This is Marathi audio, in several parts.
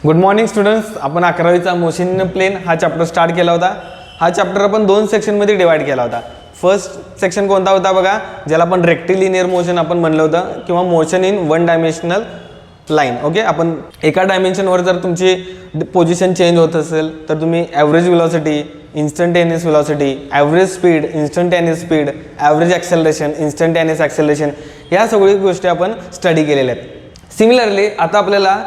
Good morning students. आपण 11वीचा मोशन इन प्लेन हा चॅप्टर स्टार्ट केला होता. हा चॅप्टर आपण दोन सेक्शनमध्ये डिवाइड केला होता. फर्स्ट सेक्शन कोणता होता बघा, ज्याला आपण रेक्टिलिनियर मोशन आपण म्हणलं होतं किंवा motion in one dimensional line. Okay, आपण एका डायमेन्शनवर जर तुमची पोझिशन चेंज होत असेल तर तुम्ही average velocity, instantaneous velocity, average speed, instantaneous speed, average acceleration, instantaneous acceleration ह्या सगळ्या गोष्टी आपण स्टडी केलेल्या आहेत. सिमिलरली आता आपल्याला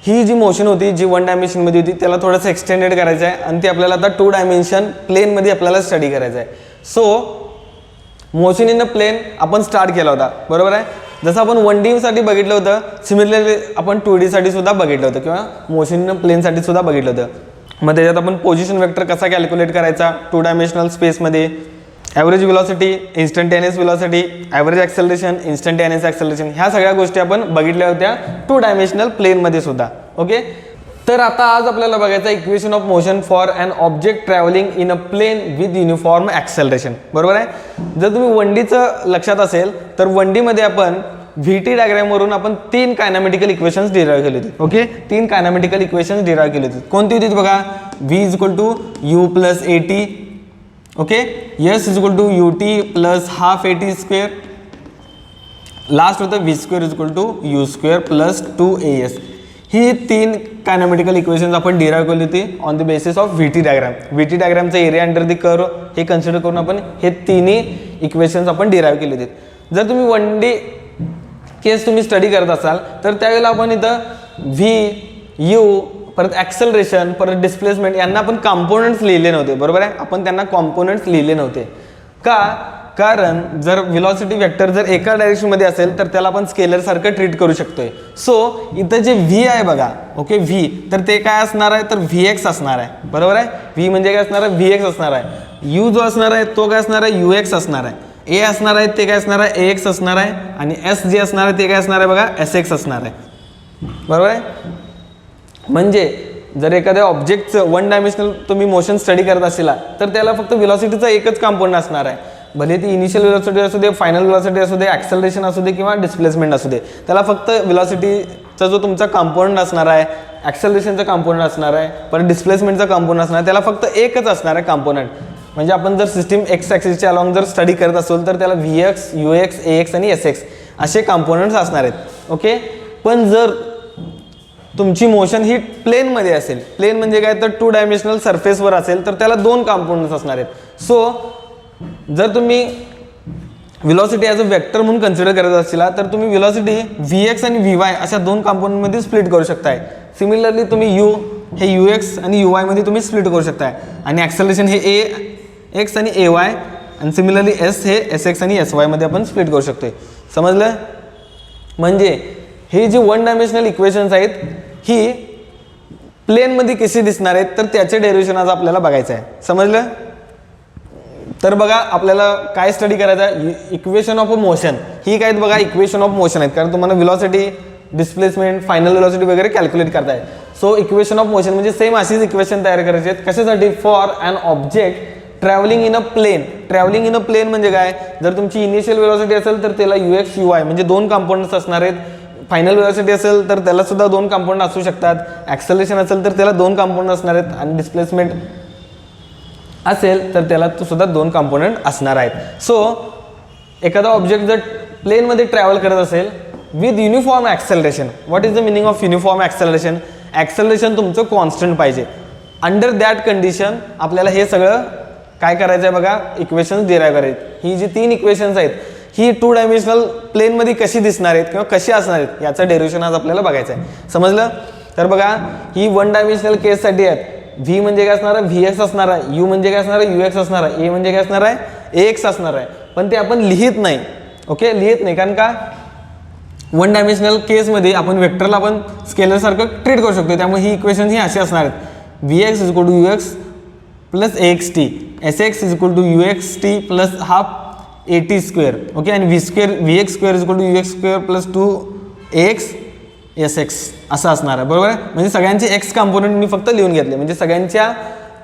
ही जी मोशन होती जी वन डायमेन्शनमध्ये होती त्याला थोडंसं एक्सटेंडेड करायचं आहे आणि ती आपल्याला आता टू डायमेन्शन प्लेनमध्ये आपल्याला स्टडी करायचं आहे. So motion in a plane आपण स्टार्ट केला होता, बरोबर आहे. जसं आपण 1D साठी बघितलं होतं, सिमिलरली आपण 2D साठी सुद्धा बघितलं होतं किंवा मोशन इन अ प्लेनसाठी सुद्धा बघितलं होतं. मग त्याच्यात आपण पोझिशन वेक्टर कसा कॅल्क्युलेट करायचा टू डायमेन्शनल स्पेसमध्ये, average velocity, instantaneous velocity, average acceleration, instantaneous acceleration ह्या सगळ्या गोष्टी आपण बघितल्या होत्या टू डायमेन्शनल प्लेनमध्ये सुद्धा. ओके, तर आता आज आपल्याला बघायचं equation of motion for an object travelling in a plane with uniform acceleration. बरोबर आहे. जर तुम्ही 1Dचं लक्षात असेल तर 1D मध्ये आपण VT डायग्रामवरून आपण 3 कायनॅमेटिकल इक्वेशन्स डिराईव्ह केली होती. ओके, 3 कायनॅमेटिकल इक्वेशन्स डिराईव्ह केली होती. कोणती होती बघा, V = U + AT, okay, S = UT + ½ AT square, last होतं V² = U² + 2AS. ही 3 कायनॅमेटिकल इक्वेशन्स आपण डिराईव्ह केली होती on the basis of VT diagram. VT डायग्रामचा एरिया अंडर द कर्व हे कन्सिडर करून आपण हे तिन्ही इक्वेशन्स आपण डिराईव्ह केली होती. जर तुम्ही 1D केस तुम्ही स्टडी करत असाल तर त्यावेळेला आपण इथं V, U, परत ॲक्सेलरेशन, परत डिस्प्लेसमेंट यांना आपण कॉम्पोनंट्स लिहिले नव्हते. बरोबर आहे, आपण त्यांना कॉम्पोनंट्स लिहिले नव्हते. का? कारण जर व्हेलॉसिटी वेक्टर जर एका डायरेक्शनमध्ये असेल तर त्याला आपण स्केलरसारखं ट्रीट करू शकतोय. सो इथं जे V आहे बघा, ओके, V तर ते काय असणार आहे तर Vx असणार आहे. बरोबर आहे. V म्हणजे काय असणार आहे, Vx असणार आहे. U जो असणार आहे तो काय असणार आहे, Ux असणार आहे. A असणार आहे ते काय असणार आहे, Ax असणार आहे. आणि S जे असणार आहे ते काय असणार आहे बघा, Sx असणार आहे. बरोबर आहे. म्हणजे जर एखाद्या ऑब्जेक्टचं वन डायमेन्शनल तुम्ही मोशन स्टडी करत असेल तर त्याला फक्त व्हेलॉसिटीचा एकच कंपोनंट असणार आहे. भले ती इनिशियल व्हेलॉसिटी असू दे, फायनल व्हेलॉसिटी असू दे, ॲक्सेलरेशन असू दे किंवा डिस्प्लेसमेंट असू दे, त्याला फक्त व्हेलॉसिटीचा जो तुमचा कंपोनंट असणार आहे, ॲक्सेलरेशनचा कंपोनंट असणार आहे, परत डिस्प्लेसमेंटचा कंपोनंट असणार आहे, त्याला फक्त एकच असणार आहे कंपोनंट. म्हणजे आपण जर सिस्टीम एक्स ॲक्सिसच्या अलॉंग जर स्टडी करत असेल तर त्याला Vx, Ux, Ax आणि Sx असे कंपोनंट्स असणार आहेत. ओके, पण जर तुमची मोशन ही प्लेनमध्ये असेल, प्लेन म्हणजे काय तर टू डायमेन्शनल सरफेसवर असेल तर त्याला 2 कंपोनंट्स असणार आहेत. सो जर तुम्ही व्हेलॉसिटी ॲज अ वेक्टर म्हणून कन्सिडर करत असाल तर तुम्ही व्हेलॉसिटी Vx आणि Vy अशा 2 कंपोनंटमध्ये स्प्लिट करू शकताय. सिमिलरली तुम्ही U हे Ux आणि Uy मध्ये तुम्ही स्प्लिट करू शकताय आणि ॲक्सेलरेशन हे Ax आणि Ay आणि सिमिलरली S हे Sx आणि Sy मध्ये आपण स्प्लिट करू शकतोय. समजलं? म्हणजे हे जे वन डायमेन्शनल इक्वेशन्स आहेत ही प्लेनमध्ये कशी दिसणार आहेत तर त्याचे डेरिव्हेशन आज आपल्याला बघायचं आहे. समजलं? तर बघा आपल्याला काय स्टडी करायचं आहे, इक्वेशन ऑफ अ मोशन. ही काय बघा इक्वेशन ऑफ मोशन आहेत, कारण तुम्हाला व्हेलॉसिटी, डिस्प्लेसमेंट, फायनल व्हेलॉसिटी वगैरे कॅल्क्युलेट करताय. सो इक्वेशन ऑफ मोशन म्हणजे सेम अशीच इक्वेशन तयार करायची आहेत. कशासाठी? For an object travelling in a plane. Travelling in a plane म्हणजे काय, जर तुमची इनिशियल व्हेलॉसिटी असेल तर त्याला Ux, Uy म्हणजे 2 कंपोनंट्स असणार आहेत. फायनल व्हेलॉसिटी असेल तर त्याला सुद्धा 2 कंपोनंट असू शकतात. ॲक्सेलरेशन असेल तर त्याला 2 कंपोनंट असणार आहेत आणि डिस्प्लेसमेंट असेल तर त्याला सुद्धा 2 कंपोनंट असणार आहेत. सो एखादा ऑब्जेक्ट जर प्लेनमध्ये ट्रॅव्हल करत असेल with uniform acceleration. What is the meaning of uniform acceleration? Acceleration तुमचं कॉन्स्टंट पाहिजे. अंडर दॅट कंडिशन आपल्याला हे सगळं काय करायचं आहे बघा, इक्वेशन्स डिराईव्ह करायचे. ही जी 3 इक्वेशन्स आहेत ही टू डायमेन्शनल प्लेनमध्ये कशी दिसणार आहेत किंवा कशी असणार आहेत याचं डेरिव्हेशन आज आपल्याला बघायचं आहे. समजलं? तर बघा ही वन डायमेन्शनल केससाठी आहेत. V म्हणजे काय असणार आहे, Vx असणार आहे. U म्हणजे काय असणार आहे, Ux असणार आहे. A म्हणजे काय असणार आहे, Ax असणार आहे. पण ते आपण लिहित नाही. ओके, लिहित नाही कारण का वन डायमेन्शनल केसमध्ये आपण वेक्टरला आपण स्केलरसारखं ट्रीट करू शकतो. त्यामुळे ही इक्वेशन ही अशी असणार आहेत. Vx = Ux + Axt, Sx = Uxt + ½ AT square. Okay, आणि Vx² = Ux² + 2Ax Sx असं असणार आहे. बरोबर आहे. म्हणजे सगळ्यांचे एक्स कंपोनंट मी फक्त लिहून घेतले. म्हणजे सगळ्यांच्या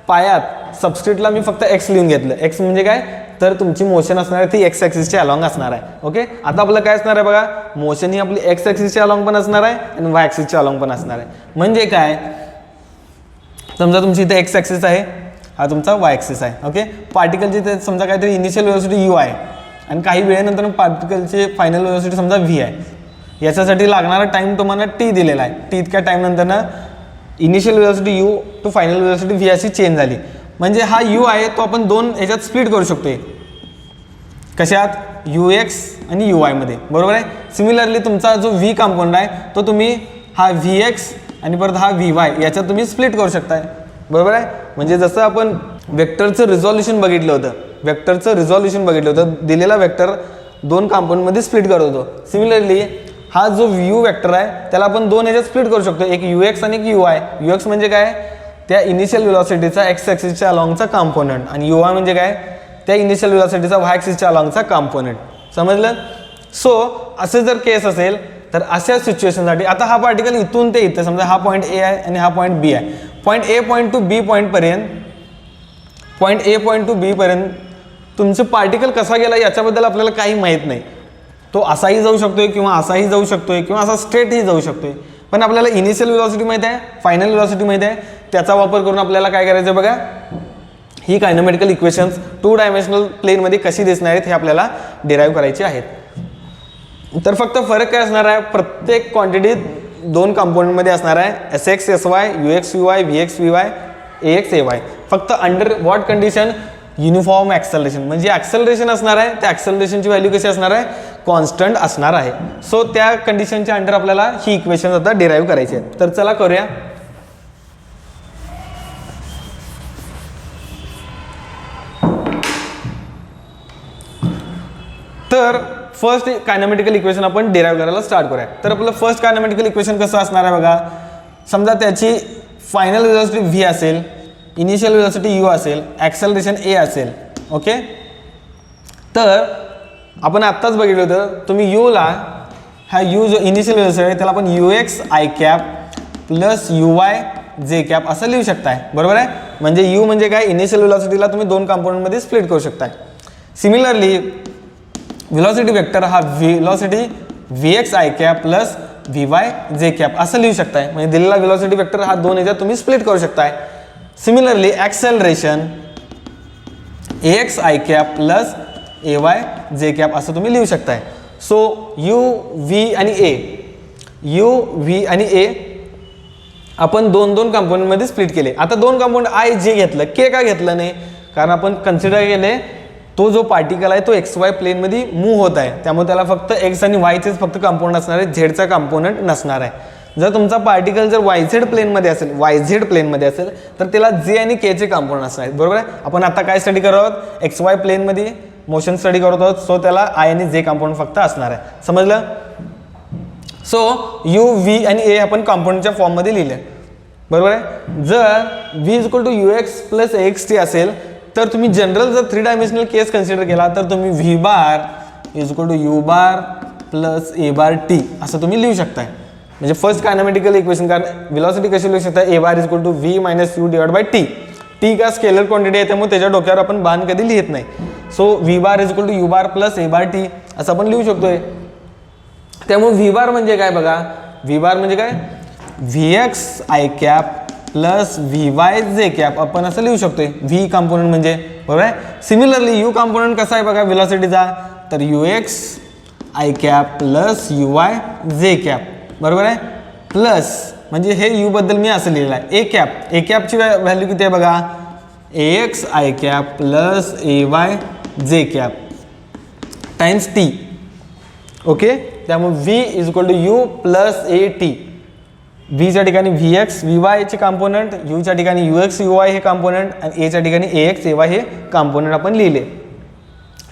पायात सबस्क्रिप्टला मी फक्त एक्स लिहून घेतलं. एक्स म्हणजे काय, तर तुमची मोशन असणार आहे ती एक्स ॲक्सिसच्या अलॉंग असणार आहे. ओके, आता आपलं काय असणार आहे बघा, मोशन ही आपली एक्स ॲक्सिसच्या अलॉंग पण असणार आहे आणि वाय ॲक्सिसच्या अलॉंग पण असणार आहे. म्हणजे काय, समजा तुमची इथे एक्स ॲक्सिस आहे, हा तुमचा वाय ॲक्सिस आहे. ओके, पार्टिकलची इथे समजा काहीतरी इनिशियल वेलोसिटी यू आहे आणि काही वेळेनंतर पार्टिकलचे फायनल वेलोसिटी समजा व्ही आहे. याच्यासाठी लागणारा टाइम तुम्हाला टी दिलेला आहे. टी इतक्या टाइम नंतर initial velocity u to final velocity v अशी चेंज झाली. म्हणजे हा यू आहे तो आपण दोन ह्याच्यात स्प्लिट करू शकतोय. कशात, यू एक्स आणि यू वाय मध्ये, बरोबर आहे. सिमिलरली तुमचा जो व्ही कंपोनंट आहे तो तुम्ही हा व्ही एक्स आणि परत हा व्ही वाय याच्यात तुम्ही स्प्लिट करू शकताय, बरोबर आहे. म्हणजे जसं आपण वेक्टरचं रिझॉल्युशन बघितलं होतं, दिलेला वेक्टर दोन कंपोनंटमध्ये स्प्लिट करत होतो. सिमिलरली हा जो यू वेक्टर आहे त्याला आपण दोन ह्याच्यात स्प्लिट करू शकतो, एक यू एक्स आणि एक यू वाय. यू एक्स म्हणजे काय, त्या इनिशियल वेलॉसिटीचा एक्स ॲक्सिसच्या अलॉंगचा कंपोनंट, आणि यू वाय म्हणजे काय, त्या इनिशियल वेलॉसिटीचा वाय ॲक्सिसच्या अलॉंगचा कंपोनंट. समजलं. सो असे जर केस असेल तर अशा सिच्युएशनसाठी आता हा पार्टिकल इथून ते इथं, समजा हा पॉईंट ए आहे आणि हा पॉईंट बी आहे. Point A point to be पॉईंटपर्यंत, point A point to be पर्यंत तुमचं पार्टिकल कसा गेला याच्याबद्दल आपल्याला काही माहीत नाही. तो असाही जाऊ शकतोय किंवा असाही जाऊ शकतोय किंवा असा स्ट्रेटही जाऊ शकतोय. पण आपल्याला इनिशियल वेलॉसिटी माहिती आहे, फायनल वेलॉसिटी माहिती आहे. त्याचा वापर करून आपल्याला काय करायचं बघा, ही कायनेमॅटिकल इक्वेशन्स 2 डायमेन्शनल प्लेनमध्ये कशी दिसणार आहेत हे आपल्याला डिराईव्ह करायची आहेत. तर फक्त फरक काय असणार आहे, प्रत्येक क्वांटिटी दोन कंपोनंटमध्ये असणार आहे, S X S Y, U X U Y, V X V Y, A X A Y. फक्त under what condition, uniform acceleration. म्हणजे ॲक्सेलरेशन असणार आहे, त्या ॲक्सेलरेशनची व्हॅल्यू कशी असणार आहे, कॉन्स्टंट असणार आहे. सो त्या कंडिशनच्या अंडर आपल्याला ही इक्वेशन आता डिराईव्ह करायची आहे. तर चला करूया. तर फर्स्ट कायनेमॅटिकल इक्वेशन आपण डिराईव्ह करायला स्टार्ट करूया. तर आपलं फर्स्ट कायनेमॅटिकल इक्वेशन कसं असणार आहे बघा, समजा त्याची फायनल वेलोसिटी व्ही असेल, इनिशियल वेलोसिटी यू असेल, ॲक्सेलरेशन ए असेल. ओके, तर आपण आत्ताच बघितलं होतं, तुम्ही यूला हा यू जो इनिशियल वेलोसिटी आहे त्याला आपण you X I cap plus you Y जे कॅप असं लिहू शकताय, बरोबर आहे. म्हणजे यू म्हणजे काय, इनिशियल वेलोसिटीला तुम्ही दोन कंपोनंटमध्ये स्प्लिट करू शकताय. सिमिलरली वेलोसिटी वेक्टर हा velocity V x I cap plus v y जे कॅप असं लिहू शकताय. म्हणजे दिलेला वेलोसिटी वेक्टर हा दोन ह्याच्यात तुम्ही स्प्लिट करू शकताय. Similarly acceleration A X I cap plus A Y जे कॅप असं तुम्ही लिहू शकताय. सो यू व्ही आणि ए, यू व्ही आणि ए आपण दोन दोन कंपोनंटमध्ये स्प्लिट केले. आता दोन कंपोनंट आय जे घेतलं, के का घेतलं नाही, कारण आपण कन्सिडर केले तो जो पार्टिकल आहे तो एक्स वाय प्लेनमध्ये मूव्ह होत आहे, त्यामुळे त्याला फक्त एक्स आणि वायचेच फक्त कंपोनंट असणार आहे, झेडचा कंपोनंट नसणार आहे. जर तुमचा पार्टिकल जर वाय झेड प्लेनमध्ये असेल, वाय झेड प्लेनमध्ये असेल तर त्याला जे आणि केचे कंपोनंट असणार आहेत, बरोबर आहे. आपण आता काय स्टडी करत आहोत, एक्स वाय प्लेनमध्ये मोशन स्टडी करत आहोत. सो त्याला आय आणि जे कंपोनंट फक्त असणार आहे. समजलं. सो यू व्ही आणि ए आपण कंपोनंटच्या फॉर्ममध्ये लिहिले, बरोबर आहे. जर v is equal to you x plus a x t असेल तर तुम्ही जनरल जर 3 डायमेन्शनल केस कन्सिडर केला तर तुम्ही V bar is equal to U bar plus A bar T असं तुम्ही लिहू शकताय. म्हणजे फर्स्ट कायनेमॅटिकल इक्वेशन, कारण वेलोसिटी कशी लिहू शकता, A bar is equal to V minus U divide by T. T का स्केलर क्वांटिटी आहे त्यामुळे त्याच्या डोक्यावर आपण बाण कधी लिहित नाही. So V bar is equal to U bar plus A bar T असं आपण लिहू शकतोय. त्यामुळे व्ही बार म्हणजे काय बघा, व्ही बार म्हणजे काय, V x I cap plus v y जे कॅप आपण असं लिहू शकतोय. व्ही कंपोनंट म्हणजे, बरोबर आहे. सिमिलरली यू कंपोनंट कसा आहे बघा वेलोसिटीचा, तर you X I cap plus you Y जे कॅप, बरोबर आहे. प्लस म्हणजे हे यू बद्दल मी असं लिहिलं आहे, ए कॅप, ए कॅपची व्हॅल्यू किती आहे बघा, A X I cap plus A Y जे कॅप टाइम्स टी. ओके, त्यामुळे V is equal to you plus A T. व्हीच्या ठिकाणी व्ही एक्स व्ही वायचे कंपोनंट, यूच्या ठिकाणी यू एक्स यू वाय हे कंपोनंट आणि एच्या ठिकाणी ए एक्स ए वाय हे कंपोनंट आपण लिहिले.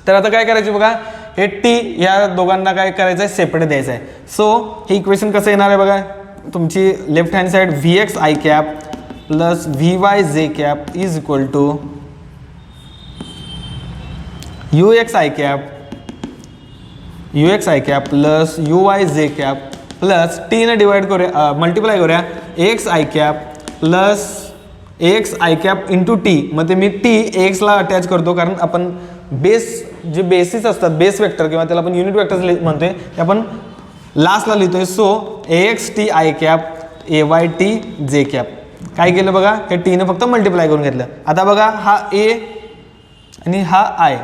तर आता काय करायचे बघा, हे टी या दोघांना काय करायचं आहे, सेपरेट द्यायचं आहे. सो हे इक्वेशन कसं येणार आहे बघा, तुमची left hand side v x I cap plus v y जे cap is equal to you X I cap plus you Y जे कॅप प्लस टी ने डिवाइड करूया, मल्टिप्लाय करूया, x I cap plus x I cap into t. मग ते मी टी एक्सला अटॅच करतो कारण आपण बेस जे बेसिस असतात, बेस वेक्टर किंवा त्याला आपण युनिट वेक्टर म्हणतोय, ते आपण लास्टला लिहितोय. So AXT I cap AYT J cap. काय केलं बघा, हे टीनं फक्त मल्टिप्लाय करून घेतलं. आता बघा हा A आणि हा I,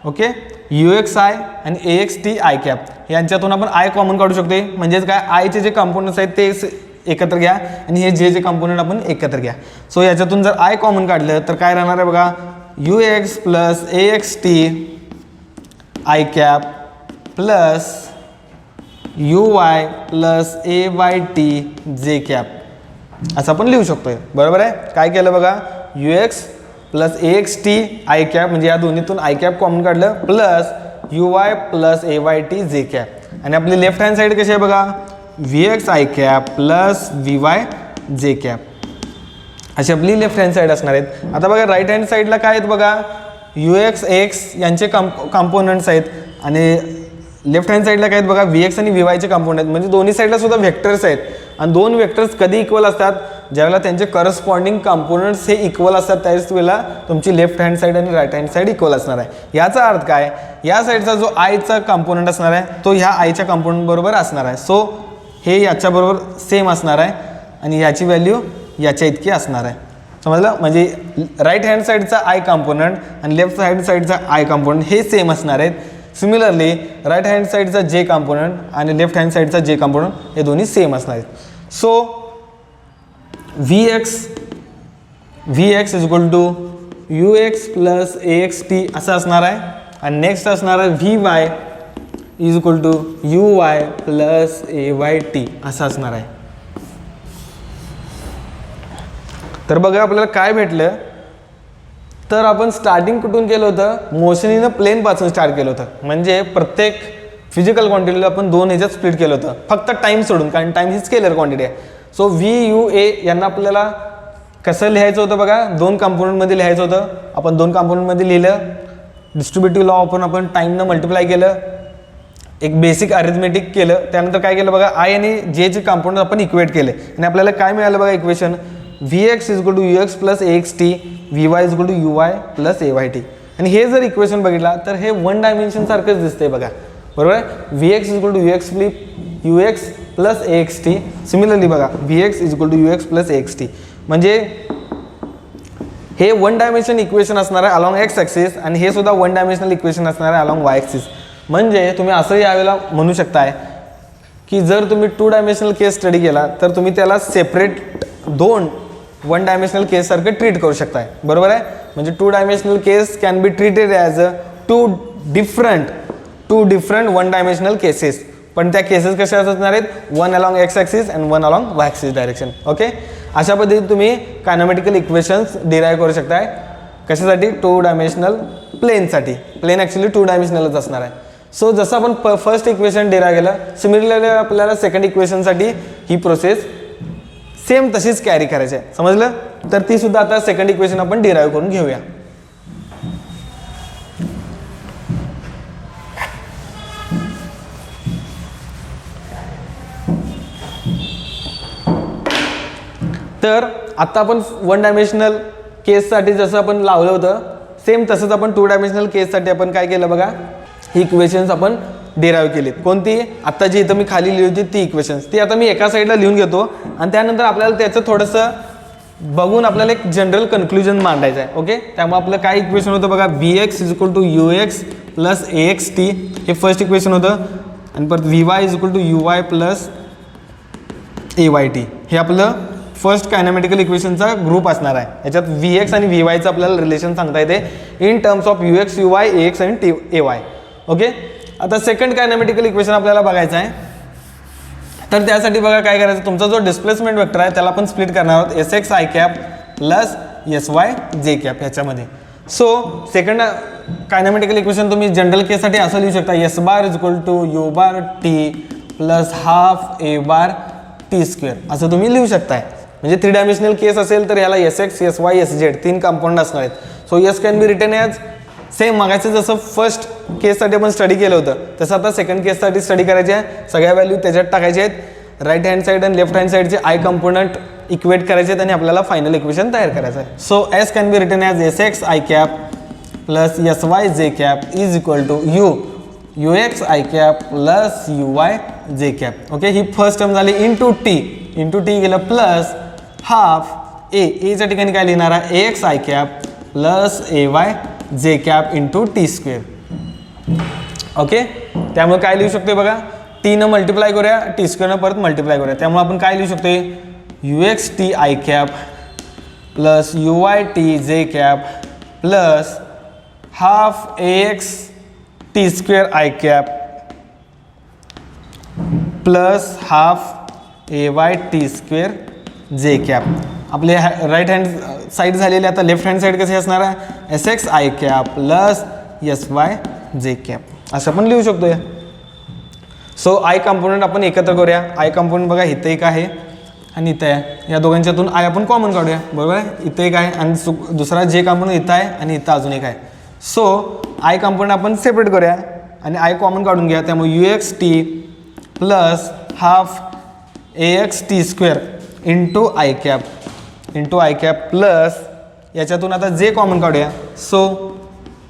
ओके, UXI आणि AXT I कॅप यांच्यातून आपण I कॉमन काढू शकतो. म्हणजेच काय, आयचे जे कंपोनंट्स आहेत ते एकत्र घ्या आणि हे जे कंपोनंट आपण एकत्र घ्या. सो याच्यातून जर I कॉमन काढलं तर काय राहणार आहे बघा, UX plus AXT I cap plus UY plus AYT J cap असं आपण लिहू शकतोय. बरोबर आहे. काय केलं बघा, UX plus AXT I cap म्हणजे या दोन्हीतून I कॅप कॉमन काढलं plus UY plus AYT J cap. आणि आपली लेफ्ट हँड साईड कशी आहे बघा, VX I cap plus VY J cap अशी आपली लेफ्ट हँड साईड असणार आहेत. आता बघा राईट हँड साईडला काय आहेत बघा, UX AX यांचे कंपोनंट्स आहेत आणि लेफ्ट हँड साईडला काय आहेत बघा, VX आणि VY चे कंपोनंट आहेत. म्हणजे दोन्ही साईडला सुद्धा व्हेक्टर्स आहेत. आणि दोन व्हेक्टर्स कधी इक्वल असतात, ज्यावेळेला त्यांचे करस्पॉन्डिंग कंपोनंट्स हे इक्वल असतात, त्याच वेळेला तुमची लेफ्ट हँड साईड आणि राईट हँड साईड इक्वल असणार आहे. याचा अर्थ काय, या साईडचा जो आयचा कंपोनंट असणार आहे तो ह्या आयच्या कंपोनंट बरोबर असणार आहे. सो हे याच्याबरोबर सेम असणार आहे आणि याची व्हॅल्यू याच्या इतकी असणार आहे. समजलं. म्हणजे राईट हँड साईडचा आय कंपोनंट आणि लेफ्ट हँड साईडचा आय कंपोनंट हे सेम असणार आहेत. सिमिलरली राईट हँड साईडचा जे कंपोनंट आणि लेफ्ट हँड साईडचा जे कंपोनंट हे दोन्ही सेम असणार आहेत. So VX is equal to UX plus AXT असं असणार आहे. आणि नेक्स्ट असणार आहे VY is equal to UY plus AYT असं असणार आहे. तर बघा आपल्याला काय भेटलं, तर आपण स्टार्टिंग कुठून केलं होतं, मोशन इन अ प्लेनपासून स्टार्ट केलं होतं. म्हणजे प्रत्येक फिजिकल क्वांटिटीला आपण दोन ह्याच्यात स्प्लिट केलं होतं, फक्त टाईम सोडून, कारण टाईम ही स्केलर क्वांटिटी आहे. सो VUA यांना आपल्याला कसं लिहायचं होतं बघा, दोन कंपोनंटमध्ये लिहायचं होतं. आपण दोन कंपोनंटमध्ये लिहिलं, डिस्ट्रीब्युटिव्ह लॉ वापरून आपण टाईमनं मल्टिप्लाय केलं, एक बेसिक अरिथमेटिक केलं. त्यानंतर काय केलं बघा, आय आणि जे चे कंपोनंट आपण इक्वेट केले आणि आपल्याला काय मिळालं बघा equation, VX is equal to UX plus AXT VY is equal to UY plus AYT. आणि हे जर इक्वेशन बघितला तर हे वन डायमेन्शन सारखंच दिसतंय बघा. बरोबर आहे. VX is equal to UX plus AXT. Similarly बघा VX is equal to UX plus AXT म्हणजे हे वन डायमेन्शन इक्वेशन असणार आहे अलॉंग एक्स ॲक्सिस आणि हे सुद्धा वन डायमेन्शनल इक्वेशन असणार आहे अलॉंग वाय ॲक्सिस. म्हणजे तुम्ही असं यावेळेला म्हणू शकताय की जर तुम्ही टू डायमेन्शनल केस स्टडी केला तर तुम्ही त्याला सेपरेट दोन वन डायमेन्शनल केस सारखं ट्रीट करू शकताय. बरोबर आहे. म्हणजे two dimensional case can be treated as a two different one dimensional cases. पण त्या केसेस कशा असणार आहेत, one along X axis and one along Y axis direction. Okay. अशा पद्धतीने तुम्ही कायनेमॅटिकल इक्वेशन्स डिराईव्ह करू शकताय. कशासाठी, टू डायमेन्शनल प्लेनसाठी. प्लेन ॲक्च्युली टू डायमेन्शनलच असणार आहे. सो जसं आपण फर्स्ट इक्वेशन डिराईव्ह केलं, सिमिलरली आपल्याला सेकंड इक्वेशनसाठी ही प्रोसेस सेम तशीच कॅरी करायची आहे. समजलं. तर ती सुद्धा आता सेकंड इक्वेशन आपण डिराईव्ह करून घेऊया. तर आता आपण वन डायमेन्शनल केससाठी जसं आपण लावलं होतं सेम तसंच आपण टू डायमेन्शनल केससाठी आपण काय केलं बघा, ही इक्वेशन्स आपण डिराईव्ह केलीत. कोणती, आता जी इथं मी खाली लिहिली होती ती इक्वेशन्स, ती आता मी एका साईडला लिहून घेतो आणि त्यानंतर आपल्याला त्याचं थोडंसं बघून आपल्याला एक जनरल कन्क्लुजन मांडायचं आहे. ओके. त्यामुळे आपलं काय इक्वेशन होतं बघा, VX is equal to UX plus AXT हे फर्स्ट इक्वेशन होतं आणि परत VY is equal to UY plus AYT हे आपलं फर्स्ट कायनेमॅटिकल इक्वेशनचा ग्रुप असणार आहे. याच्यात VX आणि VYचं आपल्याला रिलेशन सांगता येते in terms of UX, UY, AX आणि AY. ओके. आता सेकंड कायनेमॅटिकल इक्वेशन आपल्याला बघायचं आहे. तर त्यासाठी बघा काय करायचं, तुमचा जो डिस्प्लेसमेंट वेक्टर आहे त्याला आपण स्प्लिट करणार आहोत SX I cap plus SY J cap ह्याच्यामध्ये. सो सेकंड कायनेमॅटिकल इक्वेशन तुम्ही जनरल केससाठी असं लिहू शकता, S बार is equal to U bar T plus half A bar T square असं तुम्ही लिहू शकताय. म्हणजे थ्री डायमेन्शनल केस असेल तर याला SX, SY, SZ तीन कंपाऊंड असणार आहेत. So S can be written as same मागायचं जसं फर्स्ट केससाठी आपण स्टडी केलं होतं तसं आता सेकंड केससाठी स्टडी करायचे आहे. सगळ्या व्हॅल्यू त्याच्यात टाकायचे आहेत. राईट हँड साईड आणि लेफ्ट हँड साईडचे आय कंपोनंट इक्वेट करायचे आहेत आणि आपल्याला फायनल इक्वेशन तयार करायचं आहे. So S can be written as SX I cap plus S Y जे cap is equal to you X I cap plus you Y जे कॅप. ओके, ही फर्स्ट टर्म झाली इंटू टी गेलं प्लस हाफ एच्या ठिकाणी काय लिहिणार आहे A X I cap plus A Y जे cap into T square. Okay, त्यामुळे काय लिहू शकतो बघा, टी न मल्टिप्लाय करूया, टी स्क्वेअरनं परत मल्टिप्लाय करूया. त्यामुळे आपण काय लिहू शकतो you x T i cap plus you Y T जे cap plus half A x T square I cap plus half A Y T square j cap. आपले राईट हँड साईड झालेले, आता लेफ्ट हँड साईड कसे असणार आहे S X I cap plus S Y जे कॅप असं आपण लिहू शकतोय. सो आय कंपोनंट आपण एकत्र करूया. आय कंपोनंट बघा इथं एक आहे आणि इथं आहे, या दोघांच्यातून आय आपण कॉमन काढूया. बरोबर आहे, इथं एक आहे आणि दुसरा जे कंपोनंट इथं आहे आणि इथं अजून एक आहे. सो आय कंपोनंट आपण सेपरेट करूया आणि आय कॉमन काढून घ्या. त्यामुळे you x T plus half A x T square into I cap plus याच्यातून आता जे कॉमन काढूया. So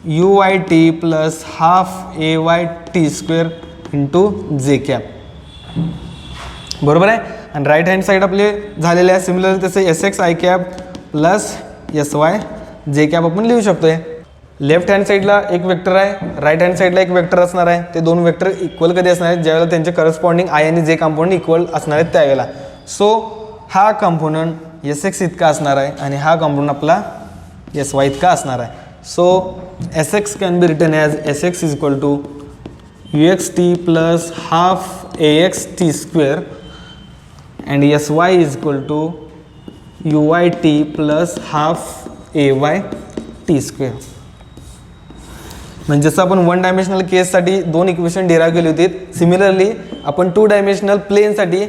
you Y T plus half A Y T square into जे कॅप. बरोबर आहे, आणि राईट हँड साईड आपले झालेले आहे सिमिलर तसे S X I cap plus S Y जे कॅप आपण लिहू शकतोय. लेफ्ट हँड साईडला एक वेक्टर आहे, राईट हँड साईडला एक वेक्टर असणार आहे. ते दोन वेक्टर इक्वल कधी असणार आहेत ज्यावेळेला त्यांचे करस्पॉन्डिंग आय आणि जे कंपोनंट इक्वल असणार आहेत त्यावेळेला. सो हा कंपोनंट एस एक्स इतका असणार आहे आणि हा कंपोनंट आपला एस वाय इतका असणार आहे. So s x can be written as s x is equal to you x T plus half A x T square and s Y is equal to you Y T plus half A Y T square. म्हणजे जसं आपण वन डायमेन्शनल केससाठी दोन इक्वेशन डिराईव्ह केली होती, सिमिलरली आपण टू डायमेन्शनल प्लेनसाठी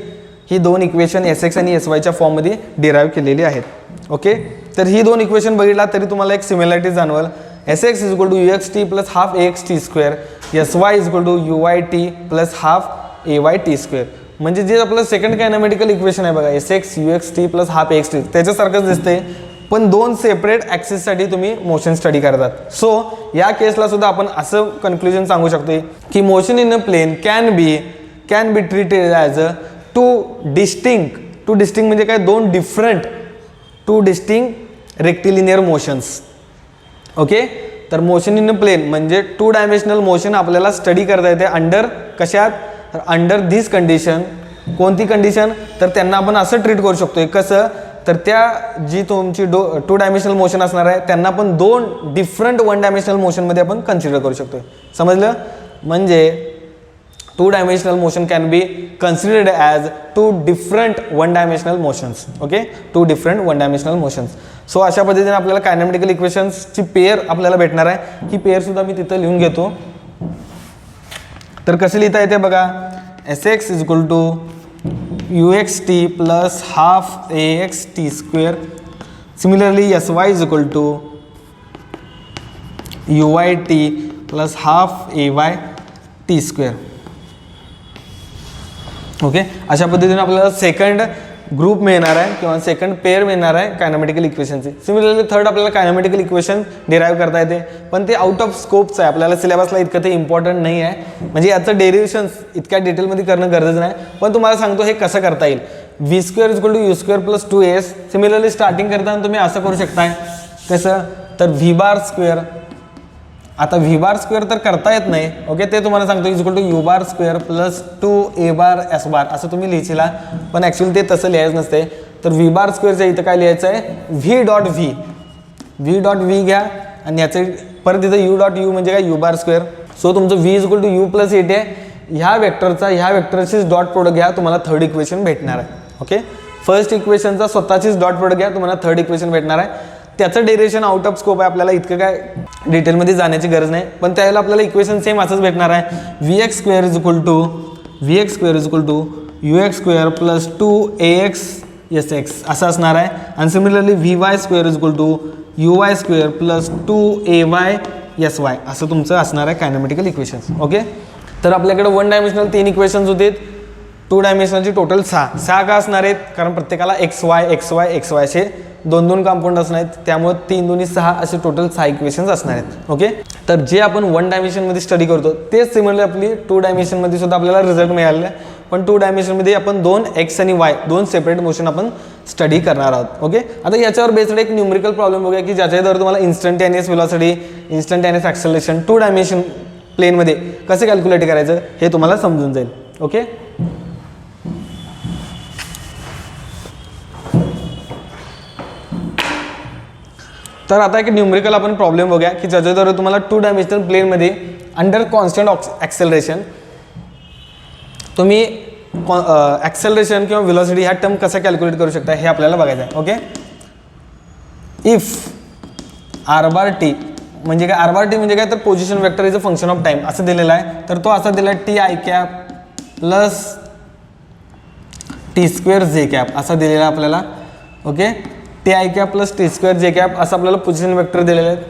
ही दोन इक्वेशन एस एक्स आणि एस वायच्या फॉर्ममध्ये डिराईव्ह केलेली आहेत. ओके, तर ही दोन इक्वेशन बघितला तरी तुम्हाला एक सिमिलॅरिटी जाणवेल. S x is equal to you x T plus half A x T square, S Y is equal to you Y T plus half A Y T square. म्हणजे जे आपलं सेकंड कायनॅमेटिकल इक्वेशन आहे बघा S X U x T plus half ए एक्स टी त्याच्यासारखंच दिसते, पण दोन सेपरेट ॲक्सिससाठी तुम्ही मोशन स्टडी करतात. सो या केसला सुद्धा आपण असं कन्क्लुजन सांगू शकतो की motion in a plane can be treated as a two distinct म्हणजे काय दोन डिस्टिंक्ट रेक्टिलिनियर मोशन्स. ओके, तर मोशन इन अ प्लेन म्हणजे टू डायमेन्शनल मोशन आपल्याला स्टडी करता येते अंडर कशात, अंडर धिस कंडिशन. कोणती कंडिशन, तर त्यांना आपण असं ट्रीट करू शकतो कसं, तर त्या जी तुमची टू डायमेन्शनल मोशन असणार आहे त्यांना पण दोन डिफरंट वन डायमेन्शनल मोशनमध्ये आपण कन्सिडर करू शकतो. समजलं, म्हणजे two dimensional motion can be considered as two different one dimensional motions. Okay, two different one dimensional motions. So अशा पद्धतीने आपल्याला कायनॅमेटिकल इक्वेशन्सची पेअर आपल्याला भेटणार आहे. ही पेअर सुद्धा मी तिथं लिहून घेतो. तर कसं लिहिता येते बघा, S x is equal to you x T plus half A x T square. Similarly s Y is equal to you Y T plus half A Y T square. Okay, अशा पद्धतीने आपल्याला सेकंड ग्रुप मिळणार आहे किंवा सेकंड पेअर मिळणार आहे कायनॅमेटिकल इक्वेशनची. सिमिलरली थर्ड आपल्याला कायनॅमेटिकल इक्वेशन डिराईव्ह करता येते, पण ते आउट ऑफ स्कोपचं आहे, आपल्याला सिलेबसला इतकं ते इम्पॉर्टंट नाही आहे. म्हणजे याचं डेरिव्हेशन्स इतक्या डिटेलमध्ये करणं गरजेचं नाही, पण तुम्हाला सांगतो हे कसं करता येईल. V square equal to U square plus 2s. Similarly starting करताना तुम्ही असं करू शकताय कसं, तर व्ही बार स्क्वेअर. आता व्ही बार स्क्वेअर तर करता येत नाही. ओके, ते तुम्हाला सांगतो is equal to U bar square plus 2a bar S bar असं तुम्ही लिहिला, पण ॲक्च्युअली ते तसं लिहायचं नसते. तर व्ही बार स्क्वेअरच्या इथं काय लिहायचं आहे, व्ही डॉट व्ही घ्या आणि याचं परत इथं यू डॉट यू म्हणजे काय यू बार स्क्वेअर. सो तुमचं v is equal to you plus 8 आहे. ह्या वेक्टरचीच डॉट प्रोडक्ट घ्या, तुम्हाला थर्ड इक्वेशन भेटणार आहे. ओके, फर्स्ट इक्वेशनचा स्वतःचीच डॉट प्रोडक्ट घ्या, तुम्हाला थर्ड इक्वेशन भेटणार आहे. त्याचं डेरिव्हेशन आउट ऑफ स्कोप आहे, आपल्याला इतकं काय डिटेलमध्ये जाण्याची गरज नाही, पण त्यावेळेला आपल्याला इक्वेशन सेम असंच भेटणार आहे. V x square is equal to you x square plus 2ax s x असं असणार आहे. आणि similarly v y square is equal to you y square plus 2ay s y असं तुमचं असणार आहे कायनॅमेटिकल इक्वेशन्स. ओके, तर आपल्याकडे वन डायमेन्शनल 3 इक्वेशन्स होते, टू डायमेन्शनलची टोटल 6 का असणार आहेत, कारण प्रत्येकाला एक्स वाय असे दोन दोन कंपाऊंड असणार आहेत, त्यामुळे 3 2 6 असे टोटल 6 इक्वेशन्स असणार आहेत. ओके, तर जे आपण 1 डायमेन्शनमध्ये स्टडी करतो तेच सिमिलरली आपली 2 डायमेन्शनमध्ये सुद्धा आपल्याला रिझल्ट मिळालेला आहे, पण 2 डायमेन्शनमध्ये आपण 2 एक्स आणि वाय दोन सेपरेट मोशन आपण स्टडी करणार आहोत. ओके, आता याच्यावर बेस्ड एक न्यूमेरिकल प्रॉब्लेम बघूया की ज्याच्याद्वारे तुम्हाला instantaneous velocity, instantaneous acceleration 2 dimension प्लेनमध्ये कसं कॅल्क्युलेट करायचं हे तुम्हाला समजून जाईल. ओके, तर आता एक न्यूमेरिकल आपण प्रॉब्लेम बघूया की ज्याच्याद्वारे तुम्हाला 2 डायमेन्शनल प्लेनमध्ये अंडर कॉन्स्टंट ॲक्सेलरेशन तुम्ही ॲक्सेलरेशन किंवा व्हेलॉसिटी ह्या टर्म कसा कॅल्क्युलेट करू शकता हे आपल्याला बघायचं आहे. Okay, if r bar t म्हणजे काय, आर बार टी म्हणजे काय तर position vector is a function of time असं दिलेलं आहे. तर तो असा दिला आहे t i cap plus t square j cap असा दिलेला आहे आपल्याला. Okay, t i cap plus t square j cap असं आपल्याला पोझिशन वेक्टर दिलेले आहेत.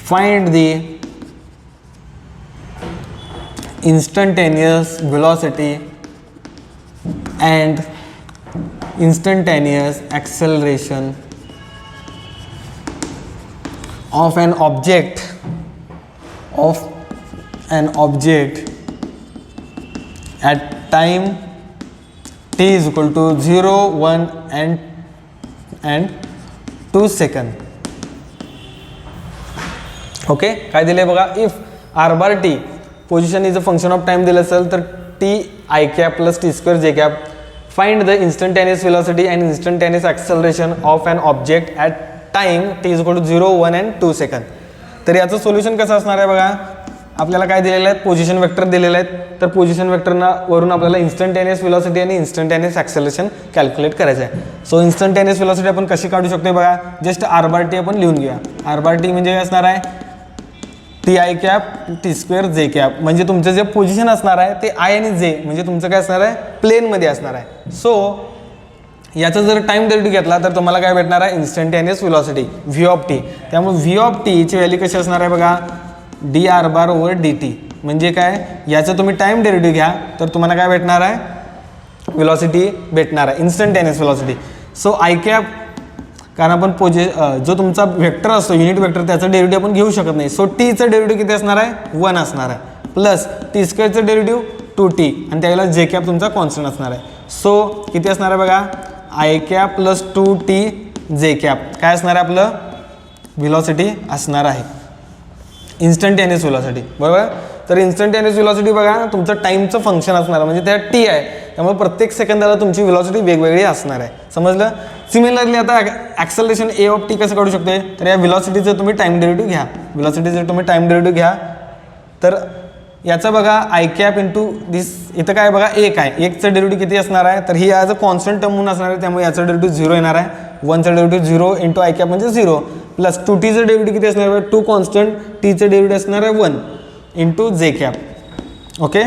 Find the instantaneous velocity and instantaneous acceleration of an object at time t is equal to 0, 1 and 2 second. Okay, काय दिले बघा, if r bar t position is a function of time दिलं असेल तर t i cap plus t square j cap find the instantaneous velocity and instantaneous acceleration of an object at time T is equal to 0, 1 and 2 second. तर याचं सोल्युशन कसं असणार आहे बघा, आपल्याला काय दिलेलं आहे, पोझिशन वेक्टर दिलेलं आहेत. तर पोझिशन वेक्टरना वरून आपल्याला इन्स्टंटेनियस व्हेलॉसिटी आणि इन्स्टंटेनियस ॲक्सेलरेशन कॅल्क्युलेट करायचं आहे. सो इन्स्टंटेनियस व्हेलॉसिटी आपण कशी काढू शकतो बघा, जस्ट आर बार टी आपण लिहून घेऊया. आर बार टी म्हणजे काय असणार आहे, t i cap T square j cap म्हणजे तुमचं जे पोझिशन असणार आहे ते आय आणि जे म्हणजे तुमचं काय असणार आहे, प्लेनमध्ये असणार आहे. सो याचा जर टाइम डेरिव्हेटिव्ह घेतला तर तुम्हाला काय भेटणार आहे, instantaneous velocity v of t. त्यामुळे व्ही ऑफ टीची व्हॅल्यू कशी असणार आहे बघा, d r bar over d t. म्हणजे काय, याचं तुम्ही टाइम डेरिव्हेटिव्ह घ्या तर तुम्हाला काय भेटणार आहे, व्हेलॉसिटी भेटणार आहे, instantaneous velocity. So i cap कारण आपण जो तुमचा वेक्टर असतो युनिट वेक्टर त्याचं डेरिव्हेटिव्ह आपण घेऊ शकत नाही. सो टीचं डेरिव्हेटिव्ह किती असणार आहे, 1 असणार आहे प्लस टी स्क्वेअरचं डेरिव्हेटिव्ह 2t आणि त्यावेळेला जे कॅप तुमचा कॉन्स्टंट असणार आहे. सो किती असणार आहे बघा, आय कॅप प्लस 2t जे कॅप काय असणार आहे आपलं, व्हेलॉसिटी असणार आहे, इन्स्टंटेनियस व्हेलॉसिटी. बरोबर, तर इन्स्टंटेनियस व्हेलॉसिटी बघा तुमचं टाईमचं फंक्शन असणार म्हणजे त्या टी आहे, त्यामुळे प्रत्येक सेकंदाला तुमची व्हेलॉसिटी वेगवेगळी असणार आहे. समजलं. सिमिलरली आता ॲक्सेलरेशन ए ऑफ टी कसं काढू शकते, तर या व्हेलॉसिटीचं तुम्ही टाइम डेरिव्हेटिव्ह घ्या. व्हेलॉसिटीचं तुम्ही टाइम डेरिव्हेटिव्ह घ्या तर याचा बघा आय कॅप इंटू दिस, इथं काय बघा एक आहे, एकचं डेरिव्हेटिव्ह किती असणार आहे, तर ही ॲज अ कॉन्स्टंट टर्म म्हणून असणार आहे त्यामुळे याचं डेरिव्हेटिव्ह 0 येणार आहे. 1चं डेरिव्हेटिव्ह 0 इंटू आय कॅप म्हणजे 0 प्लस 2tचं डेरिव्हेटिव्ह किती असणार आहे, 2 कॉन्स्टंट टीचं डेरिव्हेटिव्ह असणार आहे 1 इंटू जे कॅप. ओके,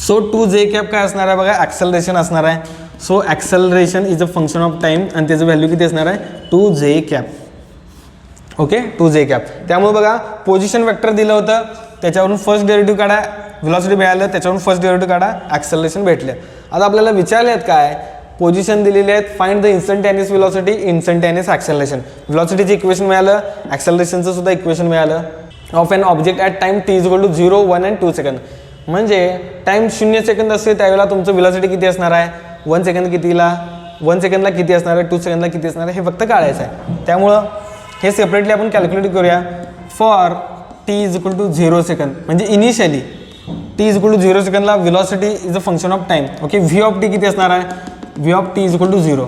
सो 2 जे कॅप काय असणार आहे बघा, ॲक्सेलरेशन असणार आहे. So acceleration is a function of time आणि त्याचं व्हॅल्यू किती असणार आहे, 2 जे कॅप. ओके, 2 जे कॅप. त्यामुळे बघा पोझिशन वेक्टर दिलं होतं त्याच्यावरून फर्स्ट डेरिव्हेटिव्ह काढा, व्हेलॉसिटी मिळालं त्याच्यावरून फर्स्ट डेरिव्हेटिव्ह काढा, ॲक्सेलरेशन भेटले. आता आपल्याला विचारले आहेत काय, पोझिशन दिलेली आहेत, find the instantaneous velocity, instantaneous acceleration. व्हेलॉसिटीचं इक्वेशन मिळालं, ॲक्सेलरेशनचं सुद्धा इक्वेशन मिळालं of an object at time T is equal to 0, 1 and 2 second. म्हणजे टाइम 0 सेकंद असते त्यावेळेला तुमचं व्हेलॉसिटी किती असणार आहे, 1 सेकंद कितीला, 1 सेकंदला किती असणार आहे, 2 सेकंदला किती असणार आहे हे फक्त काढायचं आहे. त्यामुळं हे सेपरेटली आपण कॅल्क्युलेट करूया. For T is equal to 0 second म्हणजे initially T is equal to 0 सेकंदला velocity is a function of time. Okay, V of T किती असणार आहे, V of T is equal to 0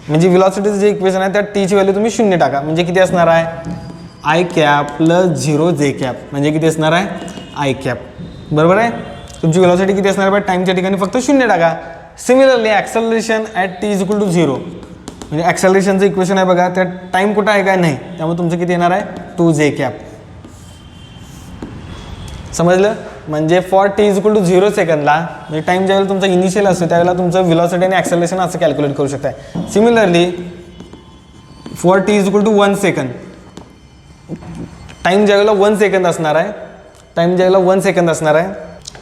म्हणजे व्हेलॉसिटीचं जे इक्वेशन आहे त्यात टीची व्हॅल्यू तुम्ही 0 टाका म्हणजे किती असणार आहे, आय कॅप प्लस 0 जे कॅप म्हणजे किती असणार आहे, आय कॅप. बरोबर आहे, तुमची व्हेलॉसिटी किती असणार आहे, टाईमच्या ठिकाणी फक्त 0 टाका. Similarly acceleration at t is equal to 0 म्हणजे ॲक्सेलरेशनचं इक्वेशन आहे बघा त्यात टाईम कुठं आहे काय नाही त्यामुळे तुमचं किती येणार आहे, 2 जे कॅप. समजलं. म्हणजे for T is equal to 0 सेकंदला म्हणजे टाईम ज्यावेळेला तुमचा इनिशियल असतो त्यावेळेला तुमचं व्हेलॉसिटी आणि ॲक्सेलरेशन असं कॅल्क्युलेट करू शकताय. Similarly for T is equal to 1 second time ज्यावेळेला 1 सेकंद असणार आहे, टाईम ज्यावेळेला 1 सेकंद असणार आहे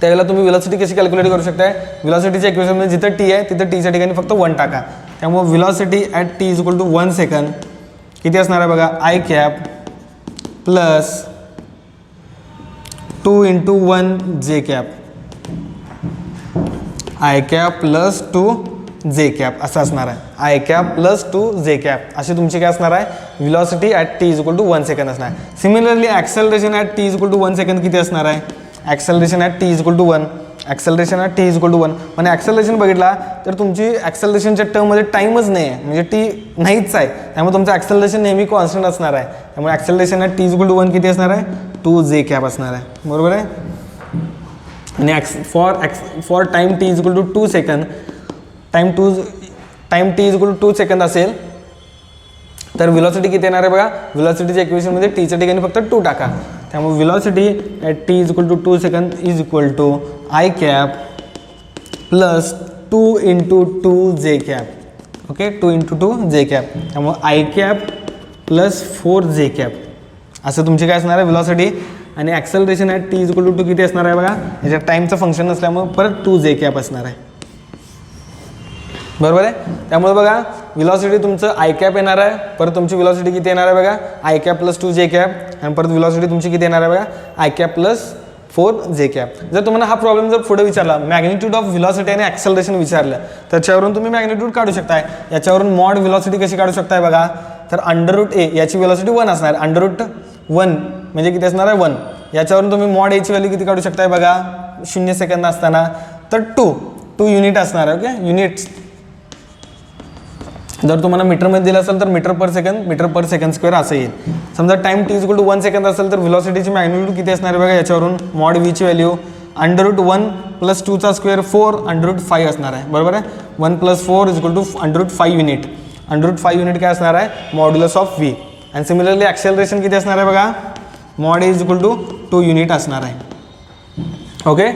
त्यावेळेला तुम्ही व्हेलॉसिटी कशी कॅल्क्युलेट करू शकताय, व्हेलॉसिटीच्या इक्वेशनमध्ये जिथं टी आहे तिथं टीच्या ठिकाणी फक्त 1 टाका त्यामुळे velocity at t is equal to 1 second किती असणार आहे बघा, आय कॅप प्लस 2 × 1 जे कॅप, आय कॅप प्लस 2 जे कॅप असं असणार आहे. आय कॅप प्लस 2 जे कॅप अशी तुमची काय असणार आहे, velocity at t is equal to 1 second असणार आहे. Similarly acceleration at t is equal to 1 second किती असणार आहे, acceleration at t is equal to 1, acceleration at t is equal to 1. म्हणजे ॲक्सेलरेशन बघितला तर तुमची ॲक्सेलरेशनच्या टर्ममध्ये टाईमच नाही आहे, म्हणजे टी नाहीच आहे. त्यामुळे तुमचं ॲक्सेलरेशन नेहमी कॉन्स्टंट असणार आहे. त्यामुळे acceleration at t is equal to 1 किती असणार आहे, 2 जे कॅप असणार आहे. बरोबर आहे. आणि for time t is equal to 2 second, time t is equal to 2 second असेल तर व्हिलॉसिटी किती येणार आहे बघा, व्हिलॉसिटीच्या इक्वेशनमध्ये टीच्या ठिकाणी फक्त 2 टाका. त्यामुळे velocity at t is equal to 2 second is equal to I cap plus 2 × 2 जे कॅप. ओके, 2 × 2 जे कॅप. त्यामुळे आय कॅप प्लस 4 जे कॅप असं तुमची काय असणार आहे व्हिलॉसिटी. आणि acceleration at t is equal to 2 किती असणार आहे बघा, याच्यात टाईमचं फंक्शन नसल्यामुळे परत 2 जे कॅप असणार आहे. बरोबर आहे. त्यामुळे बघा व्हिलॉसिटी तुमचं आय कॅप येणार आहे, परत तुमची व्हिलॉसिटी किती येणार आहे बघा, आय कॅप प्लस 2 जे कॅप, आणि परत व्हिलॉसिटी तुमची किती येणार आहे बघा, आय कॅप प्लस 4 जे कॅप. जर तुम्हाला हा प्रॉब्लेम जर पुढे विचारला, मॅग्निट्यूड ऑफ व्हिलॉसिटी आणि ॲक्सेलरेशन विचारलं, त्याच्यावरून तुम्ही मॅग्निट्यूड काढू शकताय. याच्यावरून मॉड व्हिलॉसिटी कशी काढू शकताय बघा, तर √a याची व्हिलॉसिटी 1 असणार, √1 म्हणजे किती असणार आहे 1. याच्यावरून तुम्ही मॉड एची व्हॅल्यू किती काढू शकताय बघा, 0 सेकंद असताना तर 2 युनिट असणार आहे. Okay, units. जर तुम्हाला मीटरमध्ये दिलं असेल तर मीटर पर सेकंड स्क्वेअर असं येईल. समजा time T is equal to 1 second असेल तर व्हिलॉसिटीची मॅग्निट्यूड किती असणार आहे बघा, याच्यावरून मॉड व्हीची व्हॅल्यू √1 प्लस 2चा स्क्वेअर 4 √5 असणार आहे. बरोबर आहे. 1 + 4 is equal to √5 unit. √5 unit काय असणार आहे, मॉड्युलस ऑफ व्ही. आणि सिमिलरली ॲक्सेलरेशन किती असणार आहे बघा, mod is equal to 2 unit असणार आहे. ओके.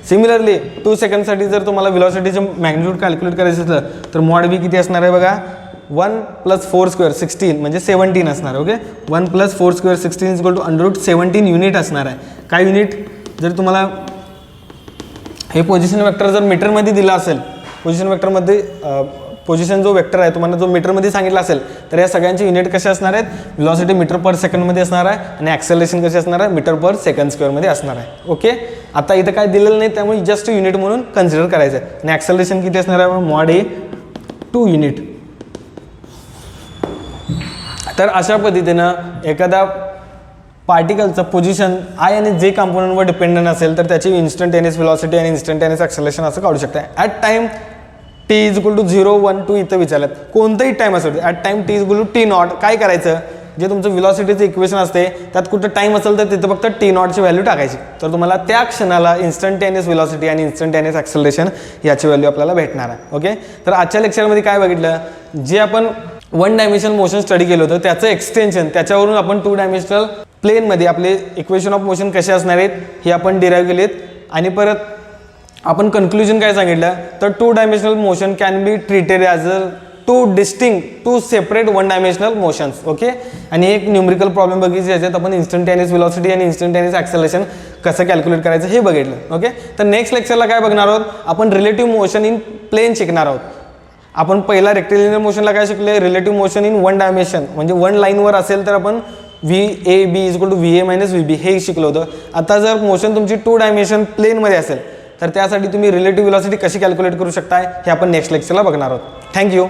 सिमिलरली 2 सेकंडसाठी जर तुम्हाला व्हिलॉसिटीचं मॅग्निट्यूड कॅल्क्युलेट करायचं असलं तर मॉड व्ही किती असणार आहे बघा, 1 + 4 स्क्वेअर 16 म्हणजे 17 असणार. Okay, 1 + 4 square 16 is equal to √17 unit असणार आहे. काय युनिट, जर तुम्हाला हे पोझिशन वेक्टर जर मीटरमध्ये दिला असेल, पोझिशन वेक्टरमध्ये पोझिशन जो वेक्टर आहे तुम्हाला जो मीटरमध्ये सांगितला असेल तर या सगळ्यांचे युनिट कसे असणार आहेत, व्हिलॉसिटी मीटर पर सेकंडमध्ये असणार आहे आणि ॲक्सेलरेशन कसे असणार आहे, मीटर पर सेकंड स्क्वेअरमध्ये असणार आहे. ओके, आता इथं काय दिलेलं नाही त्यामुळे जस्ट युनिट म्हणून कन्सिडर करायचं आहे. आणि ॲक्सेलरेशन किती असणार आहे, मॉड ए 2 युनिट. तर अशा पद्धतीनं एखादा पार्टिकलचं पोझिशन आय आणि जे कॉम्पोनंटवर डिपेंडंट असेल तर त्याची इन्स्टंटेनियस व्हेलॉसिटी आणि इन्स्टंटेनियस ॲक्सेलरेशन असं काढू शकता. At time T is equal to 0, 1, 2 इथं विचारलं, कोणताही टाईम असेल at time T is equal to T0. काय करायचं, जे तुमचं व्हेलॉसिटीचं इक्वेशन असते त्यात कुठं टाईम असेल तर तिथं फक्त T0ची व्हॅल्यू टाकायची. तर तुम्हाला त्या क्षणाला इन्स्टंटेनियस व्हेलॉसिटी आणि इन्स्टंटेनियस ॲक्सेलरेशन याची व्हॅल्यू आपल्याला भेटणार आहे. ओके, तर आजच्या लेक्चरमध्ये काय बघितलं, जे आपण 1 डायमेन्शनल मोशन स्टडी केलं होतं त्याचं एक्सटेन्शन, त्याच्यावरून आपण 2 डायमेन्शनल प्लेनमध्ये आपले इक्वेशन ऑफ मोशन कसे असणार आहेत हे आपण डिराईव्ह केलेत. आणि परत आपण कन्क्लुजन काय सांगितलं, तर 2 dimensional motion can be treated as a 2 separate 1 dimensional motions. Okay, आणि एक न्यूमरिकल प्रॉब्लेम बघितली ज्याच्यात आपण इन्स्टंटेनियस व्हेलॉसिटी आणि इन्स्टंटेनियस ॲक्सेलरेशन कसं कॅल्क्युलेट करायचं हे बघितलं. ओके, तर नेक्स्ट लेक्चरला काय बघणार आहोत, आपण रिलेटिव्ह मोशन इन प्लेन शिकणार आहोत. आपण पहिला रेक्टिलिनियर मोशनला काय शिकले, रिलेटिव्ह मोशन इन 1 डायमेन्शन म्हणजे 1 लाईनवर असेल तर आपण VAB is equal to VA - VB हे शिकलो होतं. आता जर मोशन तुमची 2 डायमेन्शन प्लेनमध्ये असेल तर त्यासाठी तुम्ही रिलेटिव्ह व्हेलॉसिटी कशी कॅल्क्युलेट करू शकताय हे आपण नेक्स्ट लेक्चरला बघणार आहोत. थँक्यू.